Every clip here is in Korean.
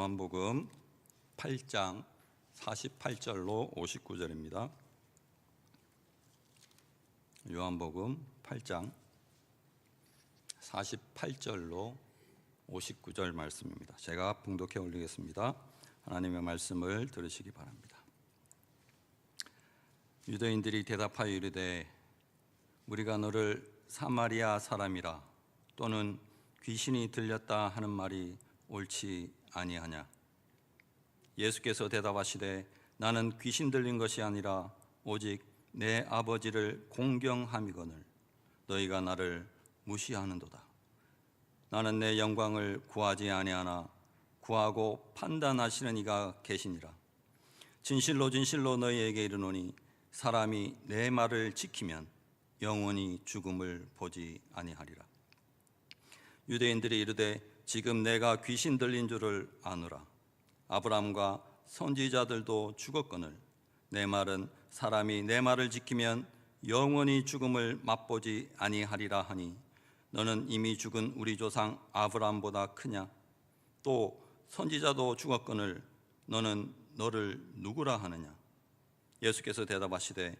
요한복음 8장 48절로 59절입니다. 요한복음 8장 48절로 59절 말씀입니다. 제가 봉독해 올리겠습니다. 하나님의 말씀을 들으시기 바랍니다. 유대인들이 대답하여 이르되 우리가 너를 사마리아 사람이라 또는 귀신이 들렸다 하는 말이 옳지 아니하냐? 예수께서 대답하시되 나는 귀신 들린 것이 아니라 오직 내 아버지를 공경함이거늘 너희가 나를 무시하는도다. 나는 내 영광을 구하지 아니하나 구하고 판단하시는 이가 계시니라. 진실로 진실로 너희에게 이르노니 사람이 내 말을 지키면 영원히 죽음을 보지 아니하리라. 유대인들이 이르되 지금 내가 귀신 들린 줄을 아노라. 아브라함과 선지자들도 죽었거늘 내 말은 사람이 내 말을 지키면 영원히 죽음을 맛보지 아니하리라 하니 너는 이미 죽은 우리 조상 아브라함보다 크냐? 또 선지자도 죽었거늘 너는 너를 누구라 하느냐? 예수께서 대답하시되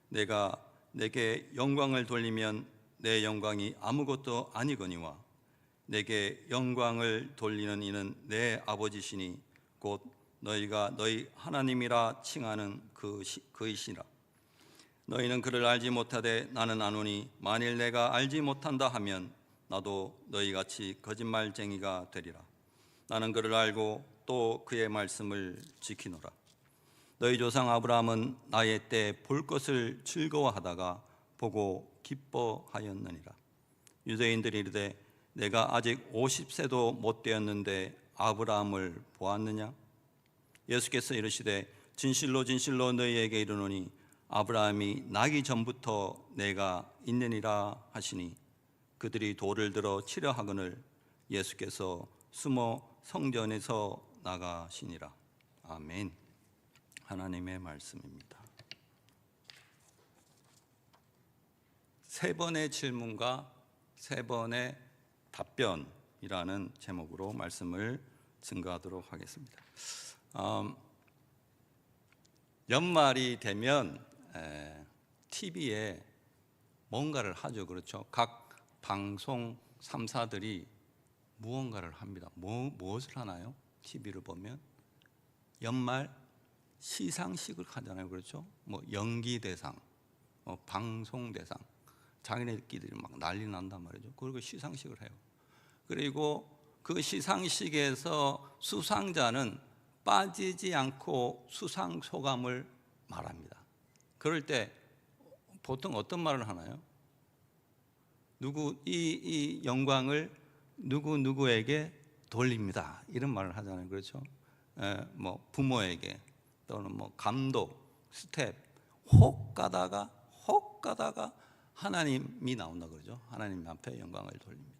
내가 내게 영광을 돌리면 내 영광이 아무것도 아니거니와 내게 영광을 돌리는 이는 내 아버지시니 곧 너희가 너희 하나님이라 칭하는 그이시라. 너희는 그를 알지 못하되 나는 아노니 만일 내가 알지 못한다 하면 나도 너희같이 거짓말쟁이가 되리라. 나는 그를 알고 또 그의 말씀을 지키노라. 너희 조상 아브라함은 나의 때 볼 것을 즐거워하다가 보고 기뻐하였느니라. 유대인들이 이르되 내가 아직 50세도 못 되었는데 아브라함을 보았느냐? 예수께서 이르시되 진실로 진실로 너희에게 이르노니 아브라함이 나기 전부터 내가 있느니라 하시니 그들이 돌을 들어 치려 하거늘 예수께서 숨어 성전에서 나가시니라. 아멘. 하나님의 말씀입니다. 세 번의 질문과 세 번의 답변이라는 제목으로 말씀을 증거하도록 하겠습니다. 연말이 되면 TV에 뭔가를 하죠. 그렇죠? 각 방송 3사들이 무언가를 합니다. 무엇을 하나요? TV를 보면 연말 시상식을 하잖아요. 그렇죠? 뭐 연기 대상, 방송 대상, 자기네끼리 막 난리 난단 말이죠. 그리고 시상식을 해요. 그리고 그 시상식에서 수상자는 빠지지 않고 수상 소감을 말합니다. 그럴 때 보통 어떤 말을 하나요? 이 영광을 누구에게 돌립니다. 이런 말을 하잖아요. 그렇죠? 뭐 부모에게 또는 뭐 감독, 스텝 혹 가다가 하나님이 나온다 그러죠. 하나님 앞에 영광을 돌립니다.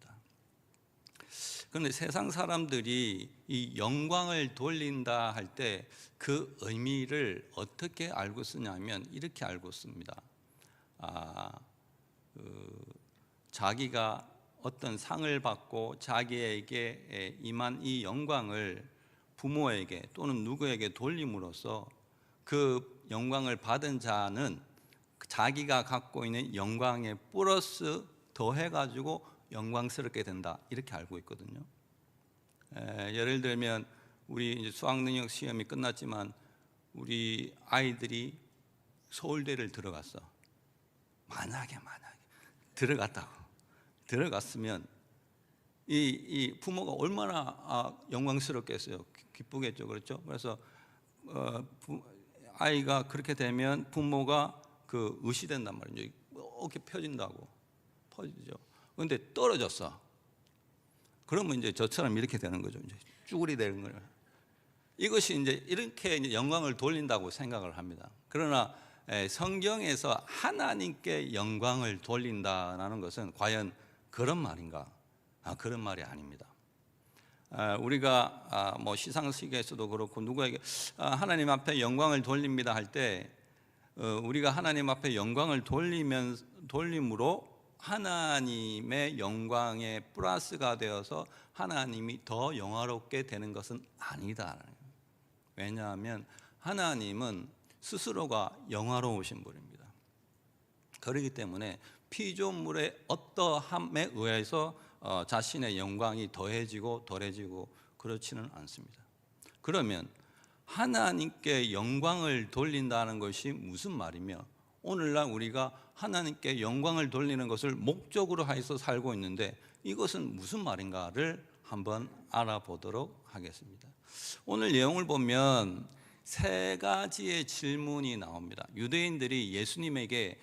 그런데 세상 사람들이 이 영광을 돌린다 할 때 그 의미를 어떻게 알고 쓰냐면 이렇게 알고 씁니다. 자기가 어떤 상을 받고 자기에게 임한 이 영광을 부모에게 또는 누구에게 돌림으로써 그 영광을 받은 자는 자기가 갖고 있는 영광에 플러스 더해가지고 영광스럽게 된다 이렇게 알고 있거든요. 예를 들면 우리 이제 수학능력 시험이 끝났지만 우리 아이들이 서울대를 들어갔어. 만약에 들어갔으면 이 부모가 얼마나 영광스럽겠어요. 기쁘겠죠. 그렇죠? 그래서 아이가 그렇게 되면 부모가 그 의시된단 말이죠. 어깨 펴진다고 퍼지죠. 그런데 떨어졌어. 그러면 이제 저처럼 이렇게 되는 거죠. 이제 쭈구리 되는 거예요. 이것이 이제 이렇게 이제 영광을 돌린다고 생각을 합니다. 그러나 성경에서 하나님께 영광을 돌린다라는 것은 과연 그런 말인가? 그런 말이 아닙니다. 우리가 뭐 시상식에서도 그렇고 누구에게 하나님 앞에 영광을 돌립니다 할 때 우리가 하나님 앞에 영광을 돌림으로 하나님의 영광에 플러스가 되어서 하나님이 더 영화롭게 되는 것은 아니다. 왜냐하면 하나님은 스스로가 영화로우신 분입니다. 그렇기 때문에 피조물의 어떠함에 의해서 자신의 영광이 더해지고 덜해지고 그렇지는 않습니다. 그러면 하나님께 영광을 돌린다는 것이 무슨 말이며, 오늘날 우리가 하나님께 영광을 돌리는 것을 목적으로 해서 살고 있는데 이것은 무슨 말인가를 한번 알아보도록 하겠습니다. 오늘 내용을 보면 세 가지의 질문이 나옵니다. 유대인들이 예수님에게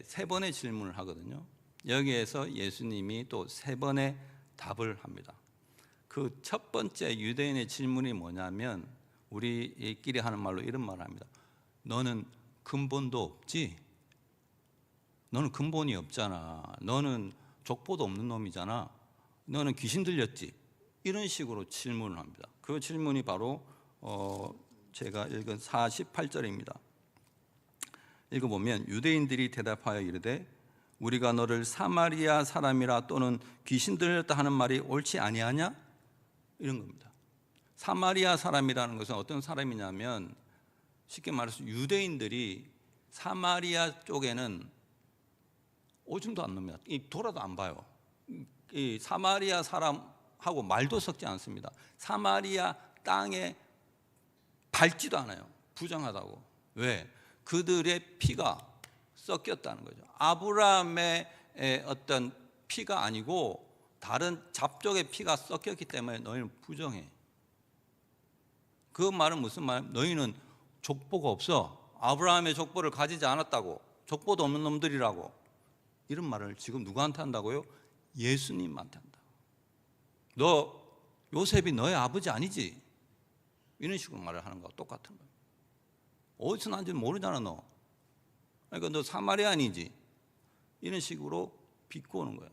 세 번의 질문을 하거든요. 여기에서 예수님이 또 세 번의 답을 합니다. 그 첫 번째 유대인의 질문이 뭐냐면, 우리끼리 하는 말로 이런 말을 합니다. 너는 근본도 없지? 너는 근본이 없잖아. 너는 족보도 없는 놈이잖아. 너는 귀신 들렸지? 이런 식으로 질문을 합니다. 그 질문이 바로 제가 읽은 48절입니다. 읽어보면, 유대인들이 대답하여 이르되 우리가 너를 사마리아 사람이라 또는 귀신 들렸다 하는 말이 옳지 아니하냐? 이런 겁니다. 사마리아 사람이라는 것은 어떤 사람이냐면, 쉽게 말해서 유대인들이 사마리아 쪽에는 오줌도 안 놉니다. 돌아도 안 봐요. 이 사마리아 사람하고 말도 섞지 않습니다. 사마리아 땅에 밟지도 않아요. 부정하다고. 왜? 그들의 피가 섞였다는 거죠. 아브라함의 어떤 피가 아니고 다른 잡족의 피가 섞였기 때문에 너희는 부정해. 그 말은 무슨 말? 너희는 족보가 없어. 아브라함의 족보를 가지지 않았다고. 족보도 없는 놈들이라고. 이런 말을 지금 누구한테 한다고요? 예수님한테 한다. 너 요셉이 너의 아버지 아니지? 이런 식으로 말을 하는 거와 똑같은 거예요. 어디서 난지 모르잖아 너. 그러니까 너 사마리아인이지? 이런 식으로 비꼬는 거예요.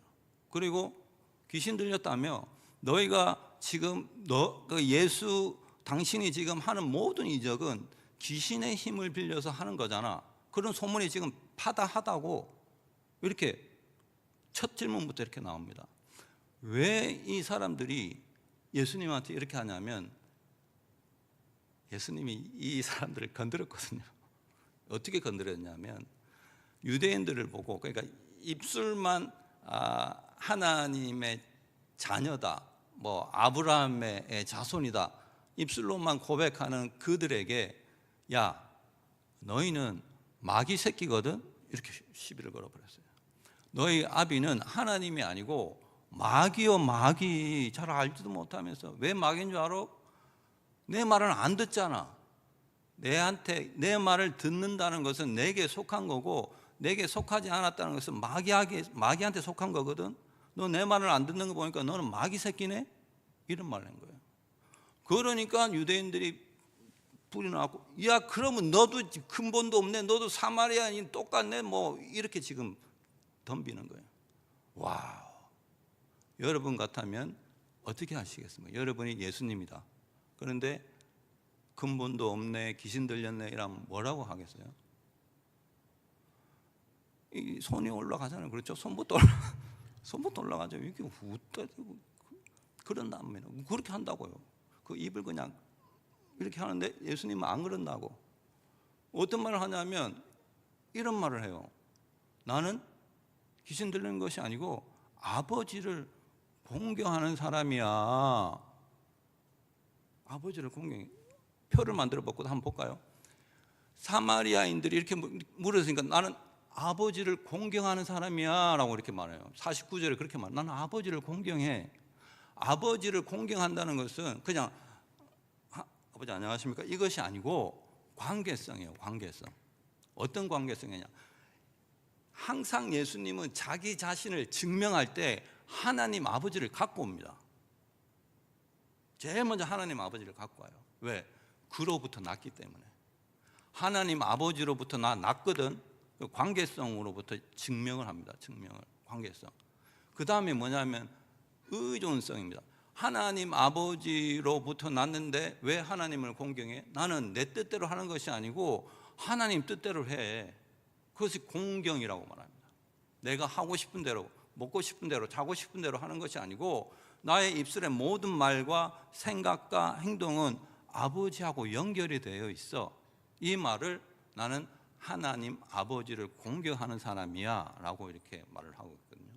그리고 귀신 들렸다며, 너희가 지금 예수 당신이 지금 하는 모든 이적은 귀신의 힘을 빌려서 하는 거잖아. 그런 소문이 지금 파다하다고. 이렇게 첫 질문부터 이렇게 나옵니다. 왜 이 사람들이 예수님한테 이렇게 하냐면, 예수님이 이 사람들을 건드렸거든요. 어떻게 건드렸냐면, 유대인들을 보고, 그러니까 입술만 하나님의 자녀다, 뭐 아브라함의 자손이다, 입술로만 고백하는 그들에게 야, 너희는 마귀 새끼거든? 이렇게 시비를 걸어버렸어요. 너희 아비는 하나님이 아니고 마귀요 마귀. 잘 알지도 못하면서 왜 마귀인 줄 알아? 내 말은 안 듣잖아. 내 말을 듣는다는 것은 내게 속한 거고, 내게 속하지 않았다는 것은 마귀한테 속한 거거든. 너 내 말을 안 듣는 거 보니까 너는 마귀 새끼네? 이런 말을 한 거예요. 그러니까 유대인들이 불이 나고, 야 그러면 너도 근본도 없네, 너도 사마리아인 똑같네, 뭐 이렇게 지금 덤비는 거예요. 와우. 여러분 같다면 어떻게 하시겠습니까? 여러분이 예수님이다. 그런데 근본도 없네, 귀신 들렸네 이러면 뭐라고 하겠어요? 이 손이 올라가잖아요. 그렇죠? 손부터 올라가죠. 이게 웃다 그런 남매는 그렇게 한다고요. 그 입을 그냥 이렇게 하는데 예수님은 안 그런다고. 어떤 말을 하냐면 이런 말을 해요. 나는 귀신 들리는 것이 아니고 아버지를 공경하는 사람이야. 아버지를 공경해. 표를 만들어 보고 한번 볼까요? 사마리아인들이 이렇게 물었으니까 나는 아버지를 공경하는 사람이야 라고 이렇게 말해요. 49절에 그렇게 말해요. 나는 아버지를 공경해. 아버지를 공경한다는 것은 그냥 아버지 안녕하십니까 이것이 아니고 관계성이에요. 관계성. 어떤 관계성이냐, 항상 예수님은 자기 자신을 증명할 때 하나님 아버지를 갖고 옵니다. 제일 먼저 하나님 아버지를 갖고 와요. 왜? 그로부터 났기 때문에. 하나님 아버지로부터 나 났거든. 그 관계성으로부터 증명을 합니다. 증명을. 관계성. 그 다음에 뭐냐면 의존성입니다. 하나님 아버지로부터 났는데 왜 하나님을 공경해? 나는 내 뜻대로 하는 것이 아니고 하나님 뜻대로 해. 그것이 공경이라고 말합니다. 내가 하고 싶은 대로, 먹고 싶은 대로, 자고 싶은 대로 하는 것이 아니고 나의 입술의 모든 말과 생각과 행동은 아버지하고 연결이 되어 있어. 이 말을 나는 하나님 아버지를 공경하는 사람이야 라고 이렇게 말을 하고 있거든요.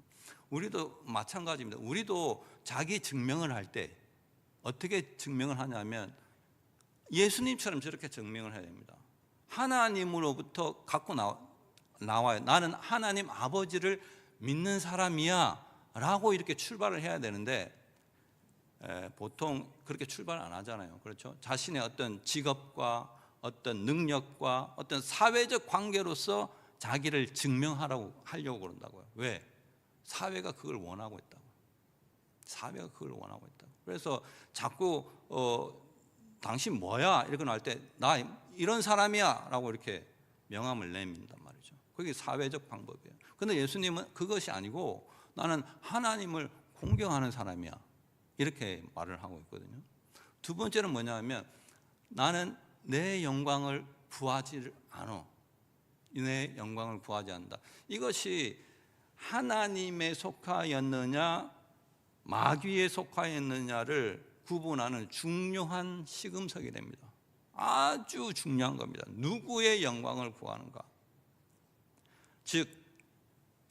우리도 마찬가지입니다. 우리도 자기 증명을 할 때 어떻게 증명을 하냐면 예수님처럼 저렇게 증명을 해야 됩니다. 하나님으로부터 갖고 나와요. 나는 하나님 아버지를 믿는 사람이야 라고 이렇게 출발을 해야 되는데 보통 그렇게 출발 안 하잖아요. 그렇죠? 자신의 어떤 직업과 어떤 능력과 어떤 사회적 관계로서 자기를 하려고 그런다고요. 왜? 사회가 그걸 원하고 있다고. 사회가 그걸 원하고 있다고. 그래서 자꾸 당신 뭐야? 이렇게 할 때 나 이런 사람이야 라고 이렇게 명함을 내민단 말이죠. 그게 사회적 방법이에요. 그런데 예수님은 그것이 아니고 나는 하나님을 공경하는 사람이야 이렇게 말을 하고 있거든요. 두 번째는 뭐냐면 나는 내 영광을 구하지 않아. 내 영광을 구하지 않는다. 이것이 하나님에 속하였느냐 마귀에 속하였느냐를 구분하는 중요한 시금석이 됩니다. 아주 중요한 겁니다. 누구의 영광을 구하는가? 즉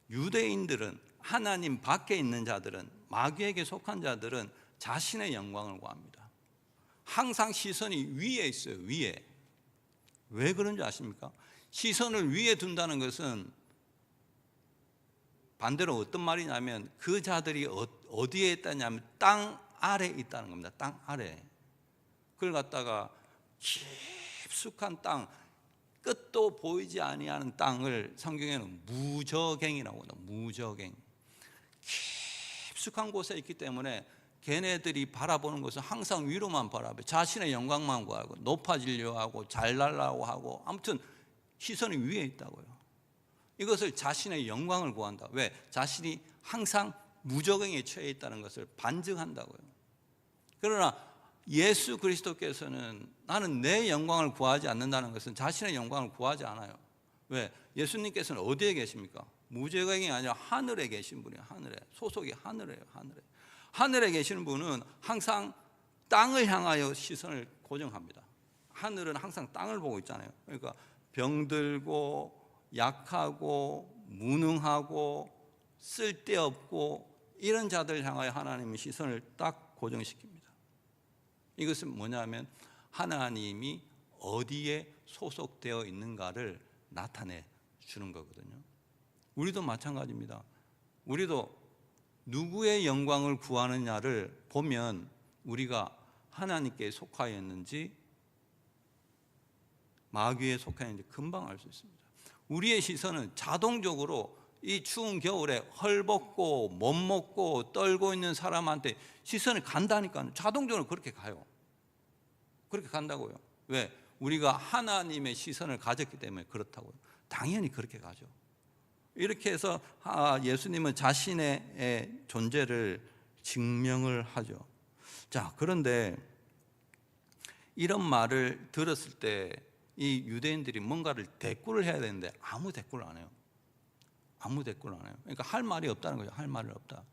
유대인들은, 하나님 밖에 있는 자들은, 마귀에게 속한 자들은 자신의 영광을 구합니다. 항상 시선이 위에 있어요. 위에. 왜 그런지 아십니까? 시선을 위에 둔다는 것은 반대로 어떤 말이냐면 그 자들이 어디에 있다냐면 땅 아래에 있다는 겁니다. 땅 아래. 그걸 갖다가 깊숙한 땅, 끝도 보이지 아니하는 땅을 성경에는 무저갱이라고 합니다. 무저갱. 깊숙한 곳에 있기 때문에 걔네들이 바라보는 것은 항상 위로만 바라봐요. 자신의 영광만 구하고 높아지려고 하고 잘나려고 하고 아무튼 시선이 위에 있다고요. 이것을 자신의 영광을 구한다. 왜? 자신이 항상 무저갱에 처해 있다는 것을 반증한다고요. 그러나 예수 그리스도께서는 나는 내 영광을 구하지 않는다는 것은 자신의 영광을 구하지 않아요. 왜? 예수님께서는 어디에 계십니까? 무저갱이 아니라 하늘에 계신 분이에요. 하늘에. 소속이 하늘이에요. 하늘에. 하늘에 계시는 분은 항상 땅을 향하여 시선을 고정합니다. 하늘은 항상 땅을 보고 있잖아요. 그러니까 병들고 약하고 무능하고 쓸데없고 이런 자들 향하여 하나님은 시선을 딱 고정시킵니다. 이것은 뭐냐면 하나님이 어디에 소속되어 있는가를 나타내 주는 거거든요. 우리도 마찬가지입니다. 우리도 누구의 영광을 구하느냐를 보면 우리가 하나님께 속하여 있는지 마귀에 속하여 있는지 금방 알 수 있습니다. 우리의 시선은 자동적으로 이 추운 겨울에 헐벗고 못 먹고 떨고 있는 사람한테 시선이 간다니까요. 자동적으로 그렇게 가요. 그렇게 간다고요. 왜? 우리가 하나님의 시선을 가졌기 때문에 그렇다고요. 당연히 그렇게 가죠. 이렇게 해서 예수님은 자신의 존재를 증명을 하죠. 자, 그런데 이런 말을 들었을 때 이 유대인들이 뭔가를 대꾸를 해야 되는데 아무 대꾸를 안 해요. 아무 대꾸를 안 해요. 그러니까 할 말이 없다는 거죠. 할 말이 없다.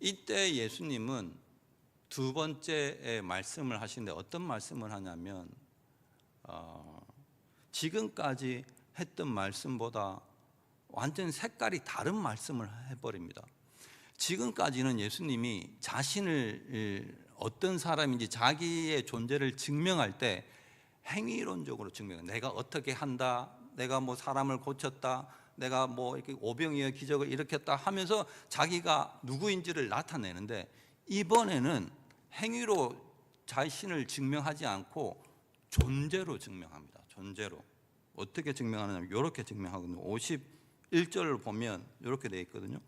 이때 예수님은 두 번째 말씀을 하시는데 어떤 말씀을 하냐면 지금까지 했던 말씀보다 완전 색깔이 다른 말씀을 해버립니다. 지금까지는 예수님이 자신을 어떤 사람인지 자기의 존재를 증명할 때 행위론적으로 증명해요. 내가 어떻게 한다, 내가 뭐 사람을 고쳤다, 내가 뭐 이렇게 오병이어 기적을 일으켰다 하면서 자기가 누구인지를 나타내는데 이번에는 행위로 자신을 증명하지 않고 존재로 증명합니다. 존재로. 어떻게 증명하느냐, 이렇게 증명하거든요. 51절을 보면 이렇게 되어 있거든요.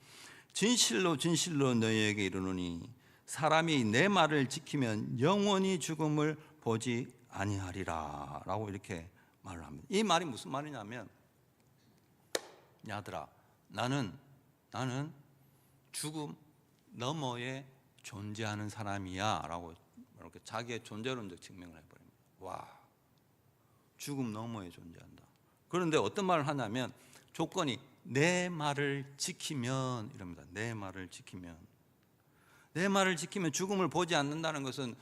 진실로 진실로 너희에게 이르노니 사람이 내 말을 지키면 영원히 죽음을 보지 아니하리라 라고 이렇게 말을 합니다. 이 말이 무슨 말이냐면 야들아, 나는 죽음 너머에 존재하는 사람이야 라고 이렇게 자기의 존재론적 증명을 해버립니다. 와, 죽음 너머에 존재한다. 그런데 어떤 말을 하냐면 조건이 내 말을 지키면 이럽니다. 내 말을 지키면. 내 말을 지키면 죽음을 보지 않는다는 것은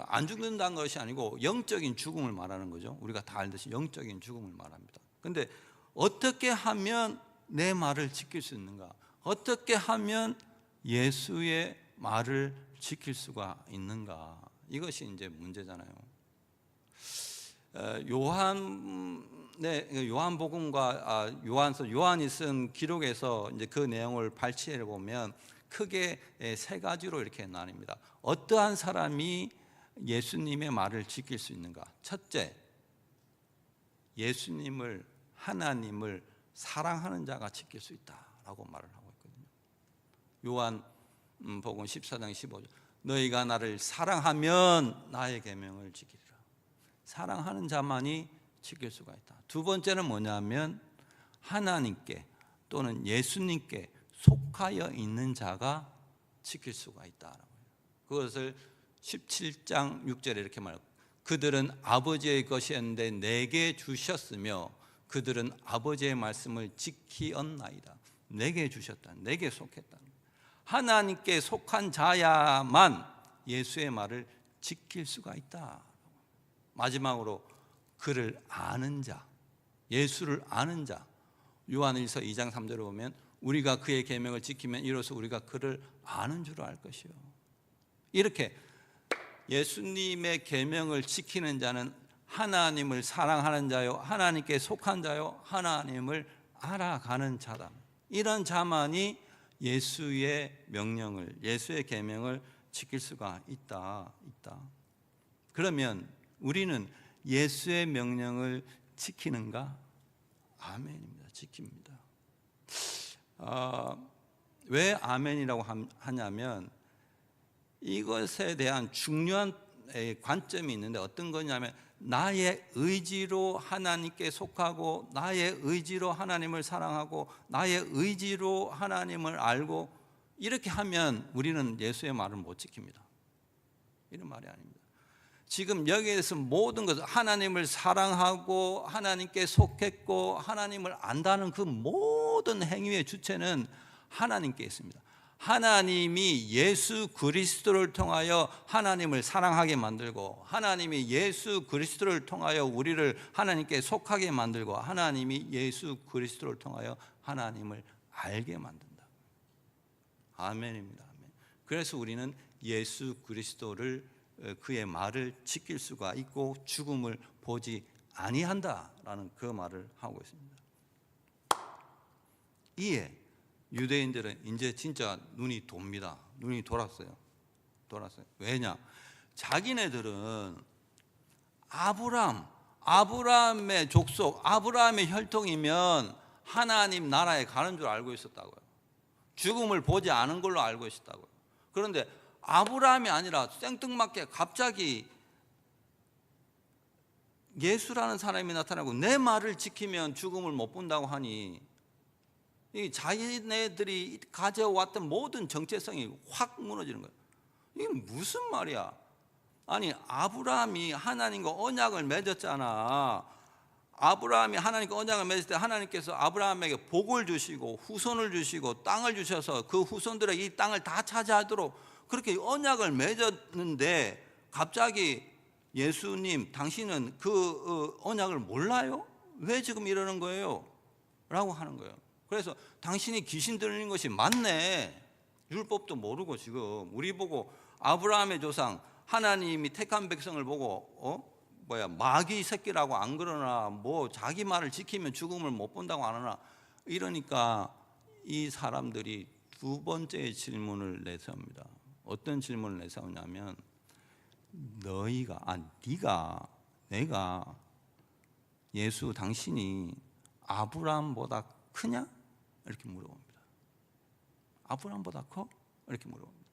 안 죽는다는 것이 아니고 영적인 죽음을 말하는 거죠. 우리가 다 알듯이 영적인 죽음을 말합니다. 그런데 어떻게 하면 내 말을 지킬 수 있는가? 어떻게 하면 예수의 말을 지킬 수가 있는가? 이것이 이제 문제잖아요. 요한복음과 요한이 쓴 기록에서 이제 그 내용을 발췌해 보면 크게 세 가지로 이렇게 나뉩니다. 어떠한 사람이 예수님의 말을 지킬 수 있는가? 첫째, 예수님을, 하나님을 사랑하는 자가 지킬 수 있다라고 말을 하고 있거든요. 요한복음 14장 15절, 너희가 나를 사랑하면 나의 계명을 지키리라. 사랑하는 자만이 지킬 수가 있다. 두 번째는 뭐냐면 하나님께 또는 예수님께 속하여 있는 자가 지킬 수가 있다라고 해요. 그것을 17장 6절에 이렇게 말해요. 그들은 아버지의 것이었는데 내게 주셨으며 그들은 아버지의 말씀을 지키었나이다. 내게 주셨다. 내게 속했다. 하나님께 속한 자야만 예수의 말을 지킬 수가 있다. 마지막으로 그를 아는 자, 예수를 아는 자. 요한일서 2장 3절을 보면 우리가 그의 계명을 지키면 이로써 우리가 그를 아는 줄 알 것이요. 이렇게 예수님의 계명을 지키는 자는 하나님을 사랑하는 자요, 하나님께 속한 자요, 하나님을 알아가는 자다. 이런 자만이 예수의 명령을, 예수의 계명을 지킬 수가 있다. 그러면 우리는 예수의 명령을 지키는가? 아멘입니다. 지킵니다. 왜 아멘이라고 하냐면 이것에 대한 중요한 관점이 있는데 어떤 거냐면 나의 의지로 하나님께 속하고 나의 의지로 하나님을 사랑하고 나의 의지로 하나님을 알고 이렇게 하면 우리는 예수의 말을 못 지킵니다. 이런 말이 아닙니다. 지금 여기에서 모든 것을 하나님을 사랑하고 하나님께 속했고 하나님을 안다는 그 모든 행위의 주체는 하나님께 있습니다. 하나님이 예수 그리스도를 통하여 하나님을 사랑하게 만들고 하나님이 예수 그리스도를 통하여 우리를 하나님께 속하게 만들고 하나님이 예수 그리스도를 통하여 하나님을 알게 만든다. 아멘입니다. 아멘. 그래서 우리는 예수 그리스도를 그의 말을 지킬 수가 있고 죽음을 보지 아니한다라는 그 말을 하고 있습니다. 이에 유대인들은 이제 진짜 눈이 돕니다. 눈이 돌았어요. 왜냐? 자기네들은 아브라함의 족속, 아브라함의 혈통이면 하나님 나라에 가는 줄 알고 있었다고요. 죽음을 보지 않은 걸로 알고 있었다고요. 그런데 아브라함이 아니라 생뚱맞게 갑자기 예수라는 사람이 나타나고 내 말을 지키면 죽음을 못 본다고 하니 이 자기네들이 가져왔던 모든 정체성이 확 무너지는 거예요. 이게 무슨 말이야? 아니 아브라함이 하나님과 언약을 맺었잖아. 아브라함이 하나님과 언약을 맺을 때 하나님께서 아브라함에게 복을 주시고 후손을 주시고 땅을 주셔서 그 후손들의 이 땅을 다 차지하도록 그렇게 언약을 맺었는데 갑자기 예수님 당신은 그 언약을 몰라요? 왜 지금 이러는 거예요? 라고 하는 거예요. 그래서 당신이 귀신 들린 것이 맞네. 율법도 모르고 지금 우리 보고 아브라함의 조상 하나님이 택한 백성을 보고 마귀 새끼라고 안 그러나 뭐 자기 말을 지키면 죽음을 못 본다고 안 하나 이러니까 이 사람들이 두 번째 질문을 내세웁니다. 어떤 질문을 내세우냐면 내가 예수 당신이 아브라함보다 크냐? 이렇게 물어봅니다. 아브라함보다 커? 이렇게 물어봅니다.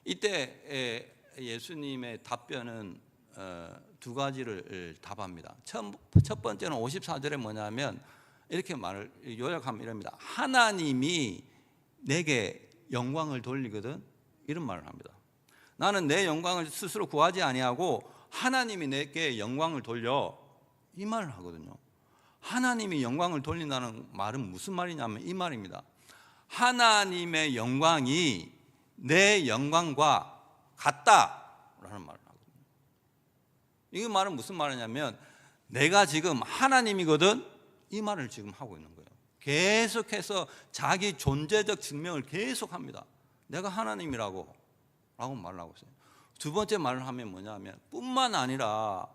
이때 예수님의 답변은 두 가지를 답합니다. 첫 번째는 54절에 뭐냐면 이렇게 말을 요약하면 이럽니다. 하나님이 내게 영광을 돌리거든 이런 말을 합니다. 나는 내 영광을 스스로 구하지 아니하고 하나님이 내게 영광을 돌려 이 말을 하거든요. 하나님이 영광을 돌린다는 말은 무슨 말이냐면 이 말입니다. 하나님의 영광이 내 영광과 같다라는 말을 하거든요. 이 말은 무슨 말이냐면 내가 지금 하나님이거든, 이 말을 지금 하고 있는 거예요. 계속해서 자기 존재적 증명을 계속합니다. 내가 하나님이라고 라고 말을 하고 있어요. 두 번째 말을 하면 뭐냐면 뿐만 아니라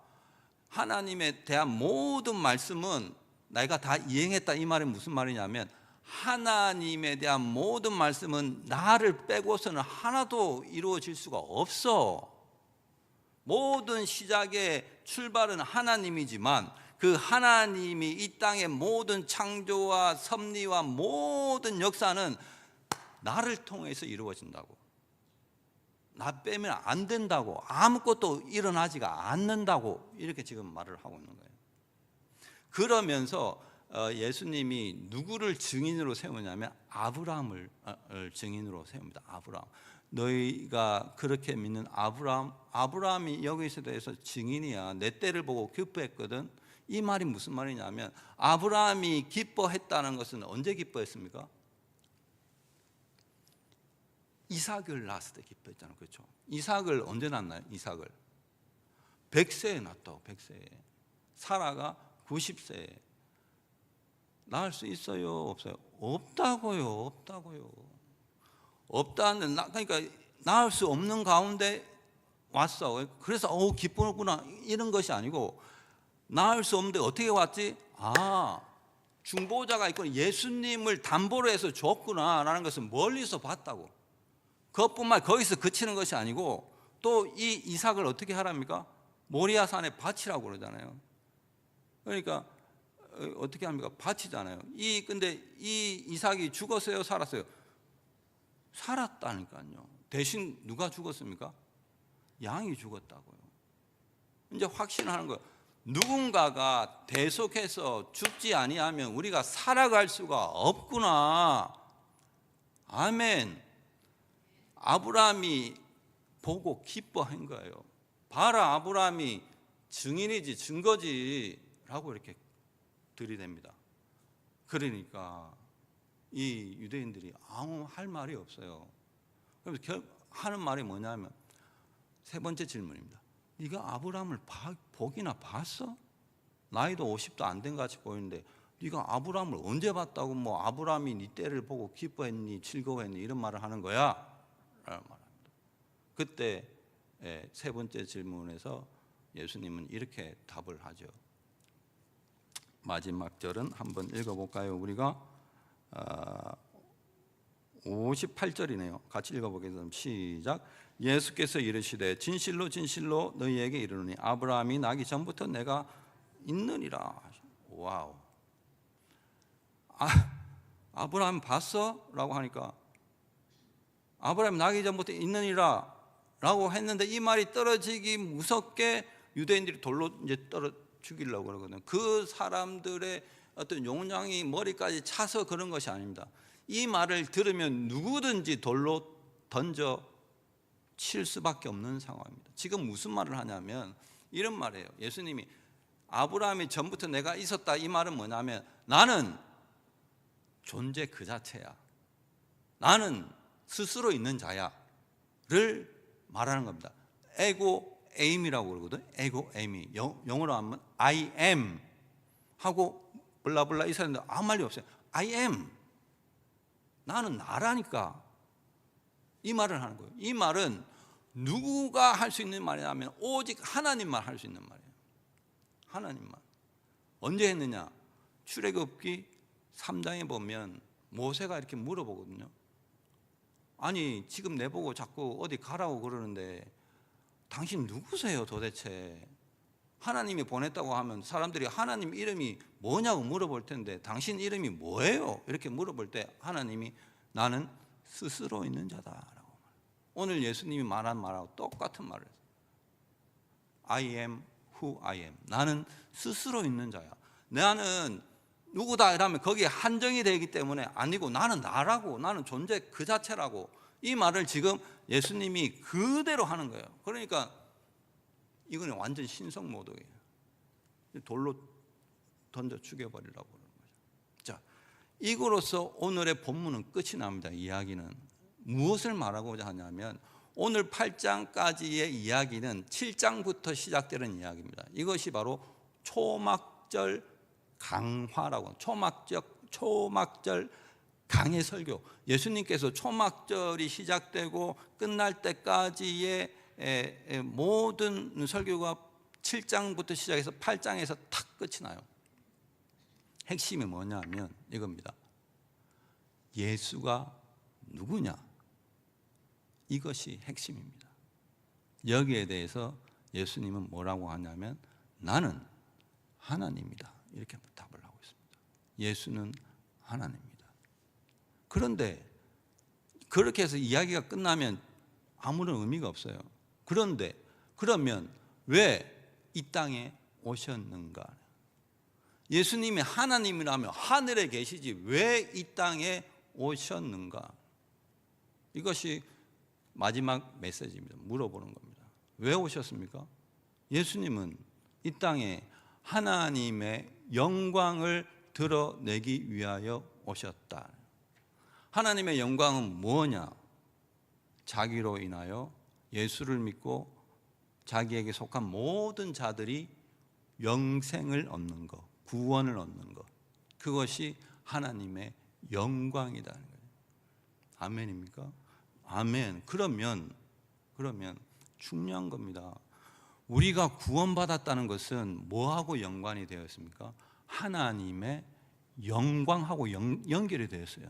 하나님에 대한 모든 말씀은 내가 다 이행했다, 이 말이 무슨 말이냐면 하나님에 대한 모든 말씀은 나를 빼고서는 하나도 이루어질 수가 없어. 모든 시작의 출발은 하나님이지만 그 하나님이 이 땅의 모든 창조와 섭리와 모든 역사는 나를 통해서 이루어진다고. 나 빼면 안 된다고, 아무것도 일어나지가 않는다고, 이렇게 지금 말을 하고 있는 거예요. 그러면서 예수님이 누구를 증인으로 세우냐면 아브라함을 증인으로 세웁니다. 아브라함. 너희가 그렇게 믿는 아브라함이 여기서 대해서 증인이야. 내 때를 보고 기뻐했거든. 이 말이 무슨 말이냐면 아브라함이 기뻐했다는 것은 언제 기뻐했습니까? 이삭을 낳았을 때 기뻐했잖아요. 그렇죠? 이삭을 언제 낳았나요? 이삭을 100세에 낳았다고. 100세에. 사라가 90세에. 낳을 수 있어요? 없어요? 없다고요. 없다는, 그러니까 낳을 수 없는 가운데 왔어. 그래서 기쁘구나 이런 것이 아니고, 낳을 수 없는데 어떻게 왔지? 중보자가 있고 예수님을 담보로 해서 줬구나 라는 것을 멀리서 봤다고. 그것뿐만 거기서 그치는 것이 아니고 또 이 이삭을 어떻게 하랍니까? 모리아산에 바치라고 그러잖아요. 그러니까 어떻게 합니까? 바치잖아요. 근데 이 이삭이 죽었어요? 살았어요? 살았다니까요. 대신 누가 죽었습니까? 양이 죽었다고요. 이제 확신하는 거예요. 누군가가 대속해서 죽지 아니하면 우리가 살아갈 수가 없구나. 아멘. 아브라함이 보고 기뻐한 거예요. 봐라, 아브라함이 증인이지, 증거지 라고 이렇게 들이댑니다. 그러니까 이 유대인들이 아무 할 말이 없어요. 그래서 하는 말이 뭐냐면 세 번째 질문입니다. 네가 아브라함을 보기나 봤어? 나이도 50도 안 된 같이 보이는데 네가 아브라함을 언제 봤다고 뭐 아브라함이 네 때를 보고 기뻐했니 즐거워했니 이런 말을 하는 거야? 라는 말합니다. 그때 세 번째 질문에서 예수님은 이렇게 답을 하죠. 마지막 절은 한번 읽어볼까요? 우리가 58절이네요. 같이 읽어보겠습니다. 시작. 예수께서 이르시되 진실로 진실로 너희에게 이르노니 아브라함이 나기 전부터 내가 있느니라. 와우. 아브라함 봤어? 라고 하니까 아브라함 나기 전부터 있느니라 라고 했는데 이 말이 떨어지기 무섭게 유대인들이 돌로 이제 죽이려고 그러거든요. 그 사람들의 어떤 용량이 머리까지 차서 그런 것이 아닙니다. 이 말을 들으면 누구든지 돌로 던져 칠 수밖에 없는 상황입니다. 지금 무슨 말을 하냐면 이런 말이에요. 예수님이 아브라함이 전부터 내가 있었다, 이 말은 뭐냐면 나는 존재 그 자체야, 나는 스스로 있는 자야를 말하는 겁니다. 에고 에임이라고 그러거든. 에고 에임이 영어로 하면 I am 하고 블라블라 이 사람들 아무 말이 없어요. I am, 나는 나라니까, 이 말을 하는 거예요. 이 말은 누구가 할 수 있는 말이냐면 오직 하나님만 할 수 있는 말이에요. 하나님만. 언제 했느냐? 출애굽기 3장에 보면 모세가 이렇게 물어보거든요. 아니 지금 내보고 자꾸 어디 가라고 그러는데 당신 누구세요 도대체? 하나님이 보냈다고 하면 사람들이 하나님 이름이 뭐냐고 물어볼 텐데 당신 이름이 뭐예요? 이렇게 물어볼 때 하나님이 나는 스스로 있는 자다라고. 오늘 예수님이 말한 말하고 똑같은 말을 했어요. I am who I am. 나는 스스로 있는 자야. 나는 누구다 이러면 거기에 한정이 되기 때문에 아니고 나는 나라고, 나는 존재 그 자체라고. 이 말을 지금 예수님이 그대로 하는 거예요. 그러니까 이거는 완전 신성모독이에요. 돌로 던져 죽여버리라고 그러는 거죠. 자, 이거로서 오늘의 본문은 끝이 납니다. 이야기는 무엇을 말하고자 하냐면 오늘 8장까지의 이야기는 7장부터 시작되는 이야기입니다. 이것이 바로 초막절 강화라고, 초막절 강해 설교. 예수님께서 초막절이 시작되고 끝날 때까지의 모든 설교가 7장부터 시작해서 8장에서 탁 끝이 나요. 핵심이 뭐냐면 이겁니다. 예수가 누구냐? 이것이 핵심입니다. 여기에 대해서 예수님은 뭐라고 하냐면 나는 하나님이다, 이렇게 답을 하고 있습니다. 예수는 하나님입니다. 그런데 그렇게 해서 이야기가 끝나면 아무런 의미가 없어요. 그런데 그러면 왜 이 땅에 오셨는가? 예수님이 하나님이라면 하늘에 계시지 왜 이 땅에 오셨는가? 이것이 마지막 메시지입니다. 물어보는 겁니다. 왜 오셨습니까? 예수님은 이 땅에 하나님의 영광을 드러내기 위하여 오셨다. 하나님의 영광은 뭐냐? 자기로 인하여 예수를 믿고 자기에게 속한 모든 자들이 영생을 얻는 것, 구원을 얻는 것, 그것이 하나님의 영광이라는 거예요. 아멘입니까? 아멘. 그러면 중요한 겁니다. 우리가 구원받았다는 것은 뭐하고 연관이 되어 있습니까? 하나님의 영광하고 연결이 되었어요.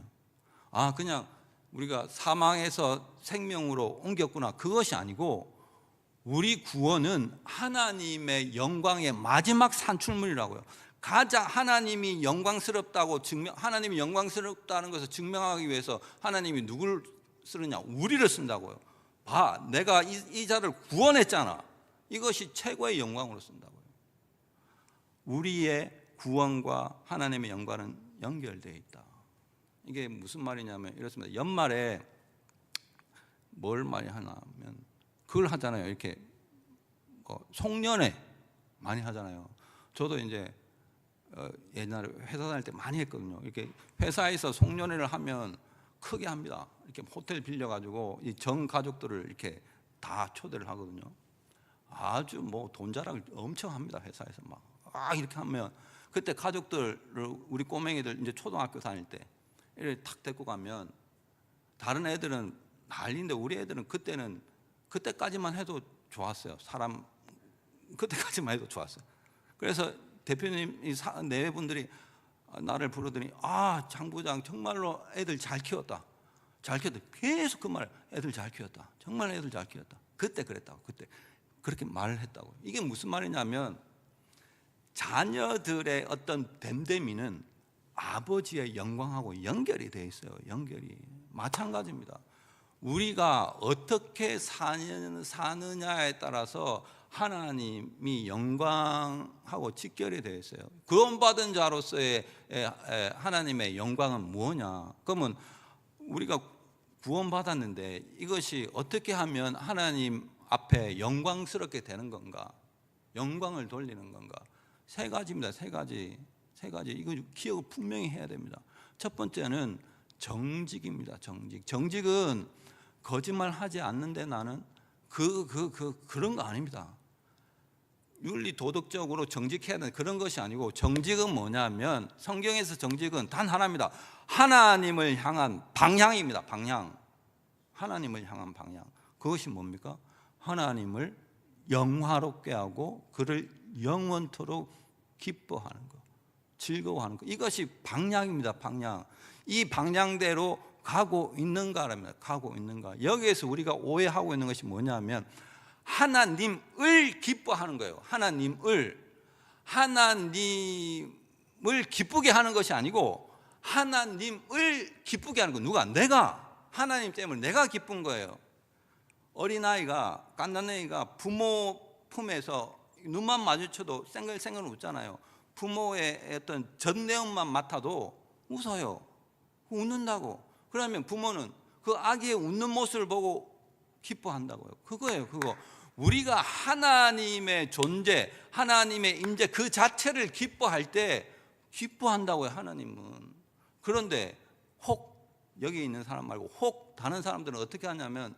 그냥 우리가 사망에서 생명으로 옮겼구나, 그것이 아니고 우리 구원은 하나님의 영광의 마지막 산출물이라고요. 가장 하나님이 영광스럽다고 하나님이 영광스럽다는 것을 증명하기 위해서 하나님이 누구를 쓰느냐? 우리를 쓴다고요. 내가 이 자를 구원했잖아. 이것이 최고의 영광으로 쓴다고요. 우리의 구원과 하나님의 영광은 연결되어 있다. 이게 무슨 말이냐면 이렇습니다. 연말에 뭘 많이 하냐면 그걸 하잖아요. 이렇게 송년회 많이 하잖아요. 저도 이제 옛날에 회사 다닐 때 많이 했거든요. 이렇게 회사에서 송년회를 하면 크게 합니다. 이렇게 호텔 빌려가지고 이 전 가족들을 이렇게 다 초대를 하거든요. 아주 돈 자랑을 엄청 합니다. 회사에서 이렇게 하면 그때 가족들, 우리 꼬맹이들 이제 초등학교 다닐 때 이렇게 탁 데리고 가면 다른 애들은 난리인데 우리 애들은 그때까지만 해도 좋았어요. 그때까지만 해도 좋았어요. 그래서 대표님 네 분들이 나를 부르더니 장 부장 정말로 애들 잘 키웠다. 계속 그 말, 애들 잘 키웠다. 정말 애들 잘 키웠다. 그때 그랬다고. 그때 그렇게 말을 했다고. 이게 무슨 말이냐면 자녀들의 어떤 됨됨이는 아버지의 영광하고 연결이 돼 있어요. 연결이 마찬가지입니다. 우리가 어떻게 사느냐에 따라서 하나님이 영광하고 직결이 되어 있어요. 구원받은 자로서의 하나님의 영광은 뭐냐? 그러면 우리가 구원받았는데 이것이 어떻게 하면 하나님 앞에 영광스럽게 되는 건가? 영광을 돌리는 건가? 세 가지입니다. 세 가지. 이거 기억을 분명히 해야 됩니다. 첫 번째는 정직입니다. 정직은 거짓말하지 않는데 나는 그런 거 아닙니다. 윤리 도덕적으로 정직해야 되는 그런 것이 아니고, 정직은 뭐냐면 성경에서 정직은 단 하나입니다. 하나님을 향한 방향입니다. 방향. 하나님을 향한 방향. 그것이 뭡니까? 하나님을 영화롭게 하고 그를 영원토록 기뻐하는 것, 즐거워하는 것. 이것이 방향입니다. 방향. 이 방향대로 가고 있는가랍니다. 가고 있는가. 여기에서 우리가 오해하고 있는 것이 뭐냐면 하나님을 기뻐하는 거예요. 하나님을 기쁘게 하는 것이 아니고 하나님을 기쁘게 하는 거. 누가? 내가. 하나님 때문에 내가 기쁜 거예요. 어린아이가, 갓난아이가 부모 품에서 눈만 마주쳐도 생글생글 웃잖아요. 부모의 어떤 전내음만 맡아도 웃어요. 웃는다고. 그러면 부모는 그 아기의 웃는 모습을 보고 기뻐한다고요. 그거예요. 그거. 우리가 하나님의 존재, 하나님의 임재 그 자체를 기뻐할 때 기뻐한다고요, 하나님은. 그런데 혹 여기 있는 사람 말고 혹 다른 사람들은 어떻게 하냐면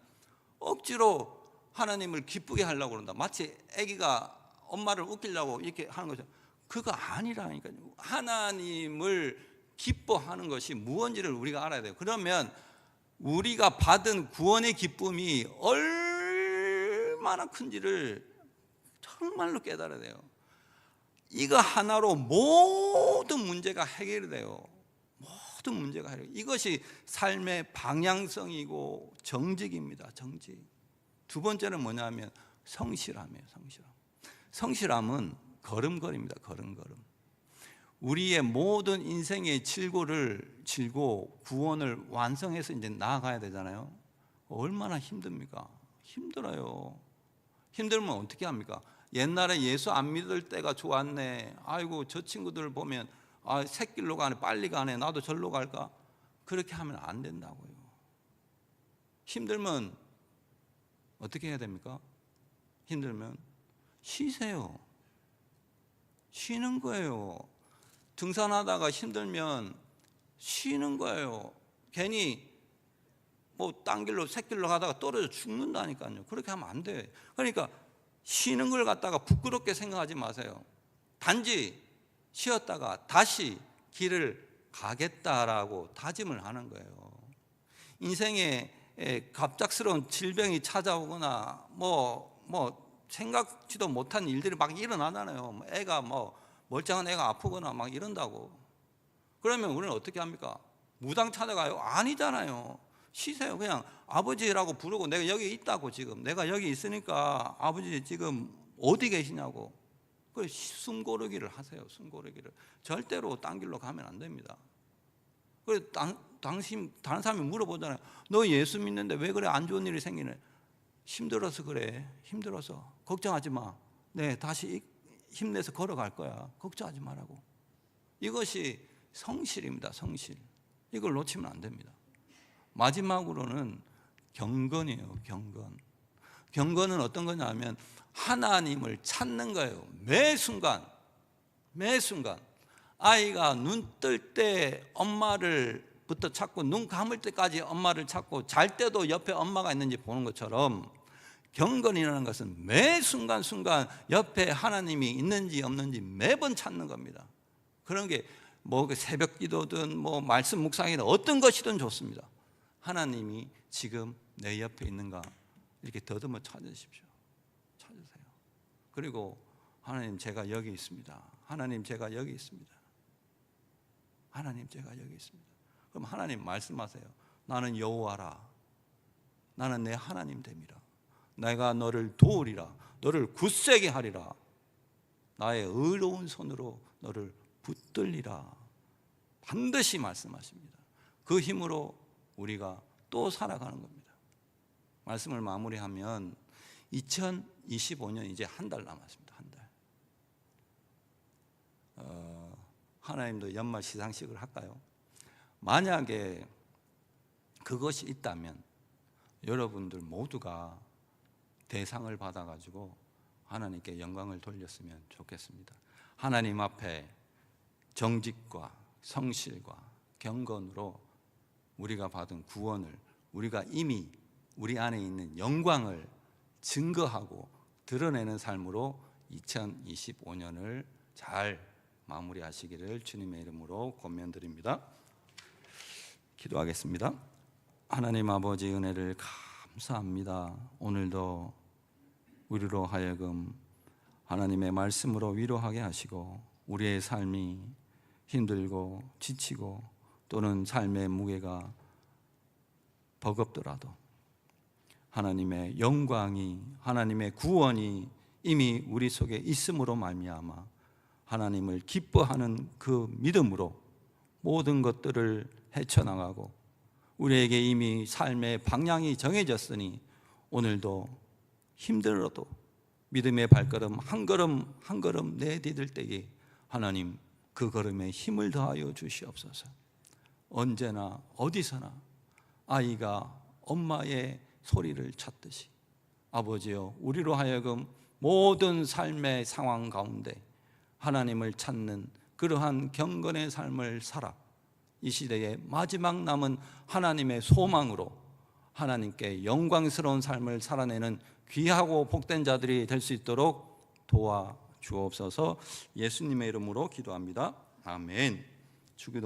억지로 하나님을 기쁘게 하려고 그런다. 마치 아기가 엄마를 웃기려고 이렇게 하는 거죠. 그거 아니라니까요. 하나님을 기뻐하는 것이 무엇인지를 우리가 알아야 돼요. 그러면 우리가 받은 구원의 기쁨이 얼마나 큰지를 정말로 깨달아야 돼요. 이거 하나로 모든 문제가 해결이 돼요. 모든 문제가 해결이 돼요. 이것이 삶의 방향성이고 정직입니다. 정직. 두 번째는 뭐냐면 성실함이에요. 성실함. 성실함은 걸음걸이입니다. 걸음걸음. 우리의 모든 인생의 질고를 질고 구원을 완성해서 이제 나아가야 되잖아요. 얼마나 힘듭니까? 힘들어요. 힘들면 어떻게 합니까? 옛날에 예수 안 믿을 때가 좋았네. 아이고 저 친구들 보면 새길로 가네, 빨리 가네, 나도 절로 갈까? 그렇게 하면 안 된다고요. 힘들면 어떻게 해야 됩니까? 힘들면 쉬세요. 쉬는 거예요. 등산하다가 힘들면 쉬는 거예요. 괜히 뭐 딴 길로 새길로 가다가 떨어져 죽는다니까요. 그렇게 하면 안 돼. 그러니까 쉬는 걸 갖다가 부끄럽게 생각하지 마세요. 단지 쉬었다가 다시 길을 가겠다라고 다짐을 하는 거예요. 인생에 갑작스러운 질병이 찾아오거나 생각지도 못한 일들이 막 일어나잖아요. 애가 멀쩡한 애가 아프거나 막 이런다고. 그러면 우리는 어떻게 합니까? 무당 찾아가요? 아니잖아요. 쉬세요. 그냥 아버지라고 부르고, 내가 여기 있다고, 지금 내가 여기 있으니까 아버지 지금 어디 계시냐고. 그 숨 고르기를 하세요. 숨 고르기를. 절대로 딴 길로 가면 안 됩니다. 그래서 당신 다른 사람이 물어보잖아요. 너 예수 믿는데 왜 그래 안 좋은 일이 생기네? 힘들어서 그래. 힘들어서. 걱정하지 마. 네, 다시 힘내서 걸어갈 거야. 걱정하지 말라고. 이것이 성실입니다. 성실. 이걸 놓치면 안 됩니다. 마지막으로는 경건이에요. 경건. 경건은 어떤 거냐면 하나님을 찾는 거예요. 매 순간 아이가 눈 뜰 때 엄마를부터 찾고 눈 감을 때까지 엄마를 찾고 잘 때도 옆에 엄마가 있는지 보는 것처럼, 경건이라는 것은 매 순간순간 옆에 하나님이 있는지 없는지 매번 찾는 겁니다. 그런 게 새벽 기도든 말씀 묵상이든 어떤 것이든 좋습니다. 하나님이 지금 내 옆에 있는가 이렇게 더듬어 찾으십시오. 찾으세요. 그리고 하나님 제가 여기 있습니다. 하나님 제가 여기 있습니다. 하나님 제가 여기 있습니다. 그럼 하나님 말씀하세요. 나는 여호와라. 나는 내 하나님 됨이라. 내가 너를 도우리라. 너를 굳세게 하리라. 나의 의로운 손으로 너를 붙들리라. 반드시 말씀하십니다. 그 힘으로 우리가 또 살아가는 겁니다. 말씀을 마무리하면 2025년 이제 한 달 남았습니다. 한 달. 하나님도 연말 시상식을 할까요? 만약에 그것이 있다면 여러분들 모두가 대상을 받아가지고 하나님께 영광을 돌렸으면 좋겠습니다. 하나님 앞에 정직과 성실과 경건으로 우리가 받은 구원을, 우리가 이미 우리 안에 있는 영광을 증거하고 드러내는 삶으로 2025년을 잘 마무리하시기를 주님의 이름으로 권면드립니다. 기도하겠습니다. 하나님 아버지, 은혜를 감사합니다. 오늘도 우리로 하여금 하나님의 말씀으로 위로하게 하시고, 우리의 삶이 힘들고 지치고 또는 삶의 무게가 버겁더라도 하나님의 영광이, 하나님의 구원이 이미 우리 속에 있음으로 말미암아 하나님을 기뻐하는 그 믿음으로 모든 것들을 헤쳐나가고, 우리에게 이미 삶의 방향이 정해졌으니 오늘도 힘들어도 믿음의 발걸음 한 걸음 한 걸음 내디딜 때에 하나님 그 걸음에 힘을 더하여 주시옵소서. 언제나 어디서나 아이가 엄마의 소리를 찾듯이 아버지여, 우리로 하여금 모든 삶의 상황 가운데 하나님을 찾는 그러한 경건의 삶을 살아 이 시대의 마지막 남은 하나님의 소망으로 하나님께 영광스러운 삶을 살아내는 귀하고 복된 자들이 될 수 있도록 도와주옵소서. 예수님의 이름으로 기도합니다. 아멘. 주기도